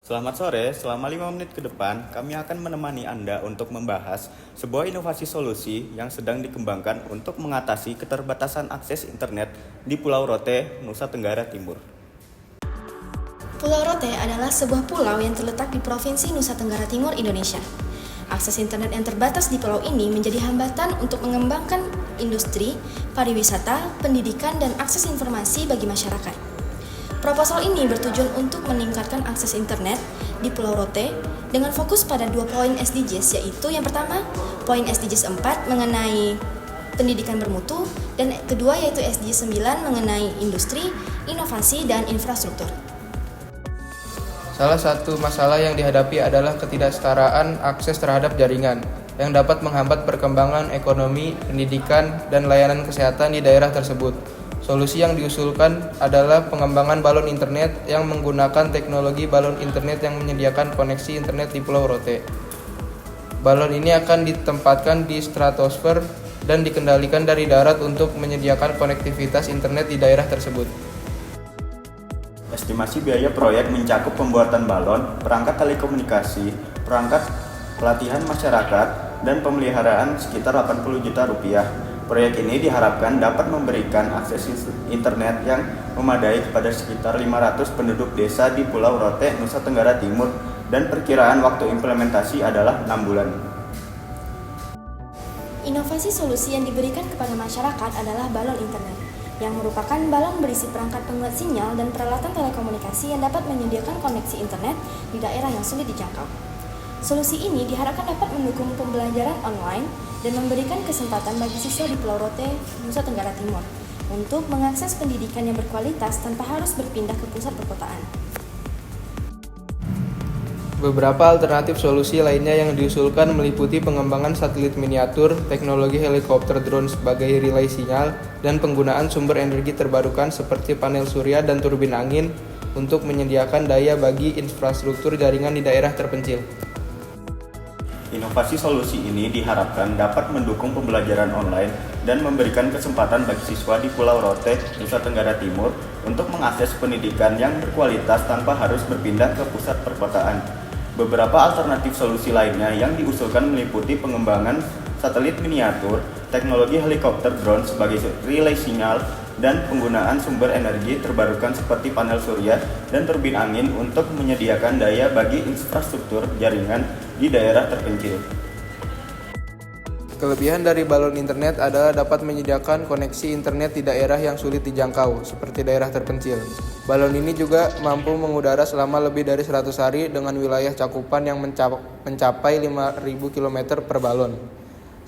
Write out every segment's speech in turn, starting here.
Selamat sore, selama 5 menit ke depan kami akan menemani Anda untuk membahas sebuah inovasi solusi yang sedang dikembangkan untuk mengatasi keterbatasan akses internet di Pulau Rote, Nusa Tenggara Timur. Pulau Rote adalah sebuah pulau yang terletak di Provinsi Nusa Tenggara Timur, Indonesia. Akses internet yang terbatas di pulau ini menjadi hambatan untuk mengembangkan industri, pariwisata, pendidikan, dan akses informasi bagi masyarakat. Proposal ini bertujuan untuk meningkatkan akses internet di Pulau Rote dengan fokus pada 2 poin SDGs, yaitu yang pertama, poin SDGs 4 mengenai pendidikan bermutu, dan kedua yaitu SDGs 9 mengenai industri, inovasi, dan infrastruktur. Salah satu masalah yang dihadapi adalah ketidaksetaraan akses terhadap jaringan yang dapat menghambat perkembangan ekonomi, pendidikan, dan layanan kesehatan di daerah tersebut. Solusi yang diusulkan adalah pengembangan balon internet yang menggunakan teknologi balon internet yang menyediakan koneksi internet di Pulau Rote. Balon ini akan ditempatkan di stratosfer dan dikendalikan dari darat untuk menyediakan konektivitas internet di daerah tersebut. Estimasi biaya proyek mencakup pembuatan balon, perangkat telekomunikasi, perangkat pelatihan masyarakat, dan pemeliharaan sekitar 80 juta rupiah. Proyek ini diharapkan dapat memberikan akses internet yang memadai kepada sekitar 500 penduduk desa di Pulau Rote, Nusa Tenggara Timur, dan perkiraan waktu implementasi adalah 6 bulan. Inovasi solusi yang diberikan kepada masyarakat adalah balon internet, yang merupakan balon berisi perangkat penguat sinyal dan peralatan telekomunikasi yang dapat menyediakan koneksi internet di daerah yang sulit dijangkau. Solusi ini diharapkan dapat mendukung pembelajaran online dan memberikan kesempatan bagi siswa di Pulau Rote, Nusa Tenggara Timur, untuk mengakses pendidikan yang berkualitas tanpa harus berpindah ke pusat perkotaan. Beberapa alternatif solusi lainnya yang diusulkan meliputi pengembangan satelit miniatur, teknologi helikopter drone sebagai relay sinyal, dan penggunaan sumber energi terbarukan seperti panel surya dan turbin angin untuk menyediakan daya bagi infrastruktur jaringan di daerah terpencil. Inovasi solusi ini diharapkan dapat mendukung pembelajaran online dan memberikan kesempatan bagi siswa di Pulau Rote, Nusa Tenggara Timur untuk mengakses pendidikan yang berkualitas tanpa harus berpindah ke pusat perkotaan. Beberapa alternatif solusi lainnya yang diusulkan meliputi pengembangan satelit miniatur, teknologi helikopter drone sebagai relay sinyal, dan penggunaan sumber energi terbarukan seperti panel surya dan turbin angin untuk menyediakan daya bagi infrastruktur jaringan di daerah terpencil. Kelebihan dari balon internet adalah dapat menyediakan koneksi internet di daerah yang sulit dijangkau, seperti daerah terpencil. Balon ini juga mampu mengudara selama lebih dari 100 hari dengan wilayah cakupan yang mencapai 5.000 km per balon.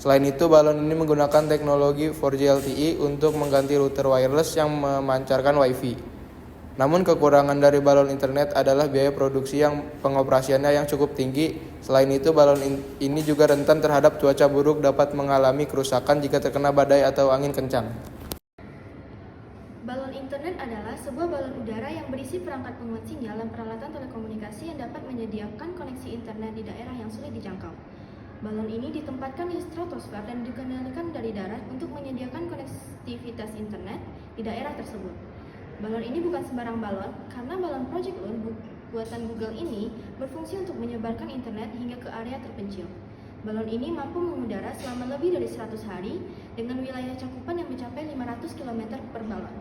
Selain itu, balon ini menggunakan teknologi 4G LTE untuk mengganti router wireless yang memancarkan Wi-Fi. Namun kekurangan dari balon internet adalah biaya produksi yang pengoperasiannya yang cukup tinggi. Selain itu, balon ini juga rentan terhadap cuaca buruk, dapat mengalami kerusakan jika terkena badai atau angin kencang. Balon internet adalah sebuah balon udara yang berisi perangkat penguat sinyal dan peralatan telekomunikasi yang dapat menyediakan koneksi internet di daerah yang sulit dijangkau. Balon ini ditempatkan di stratosfer dan dikendalikan dari darat untuk menyediakan konektivitas internet di daerah tersebut. Balon ini bukan sembarang balon, karena balon Project Loon buatan Google ini berfungsi untuk menyebarkan internet hingga ke area terpencil. Balon ini mampu mengudara selama lebih dari 100 hari dengan wilayah cakupan yang mencapai 500 km per balon.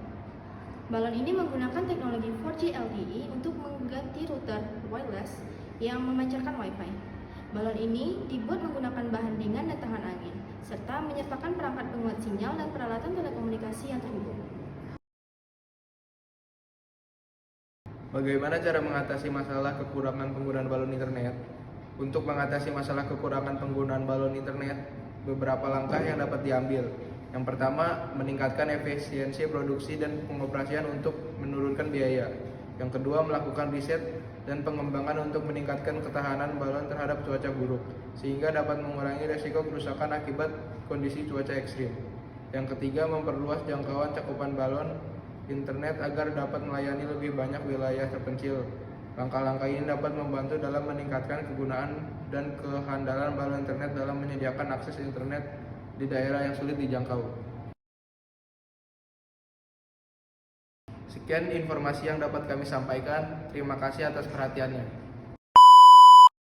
Balon ini menggunakan teknologi 4G LTE untuk mengganti router wireless yang memancarkan Wi-Fi. Balon ini dibuat menggunakan bahan ringan dan tahan angin, serta menyertakan perangkat penguat sinyal dan peralatan telekomunikasi yang terhubung. Bagaimana cara mengatasi masalah kekurangan penggunaan balon internet? Untuk mengatasi masalah kekurangan penggunaan balon internet, beberapa langkah yang dapat diambil. Yang pertama, meningkatkan efisiensi produksi dan pengoperasian untuk menurunkan biaya. Yang kedua, melakukan riset dan pengembangan untuk meningkatkan ketahanan balon terhadap cuaca buruk, sehingga dapat mengurangi risiko kerusakan akibat kondisi cuaca ekstrim. Yang ketiga, memperluas jangkauan cakupan balon internet agar dapat melayani lebih banyak wilayah terpencil. Langkah-langkah ini dapat membantu dalam meningkatkan kegunaan dan kehandalan balon internet dalam menyediakan akses internet di daerah yang sulit dijangkau. Sekian informasi yang dapat kami sampaikan. Terima kasih atas perhatiannya.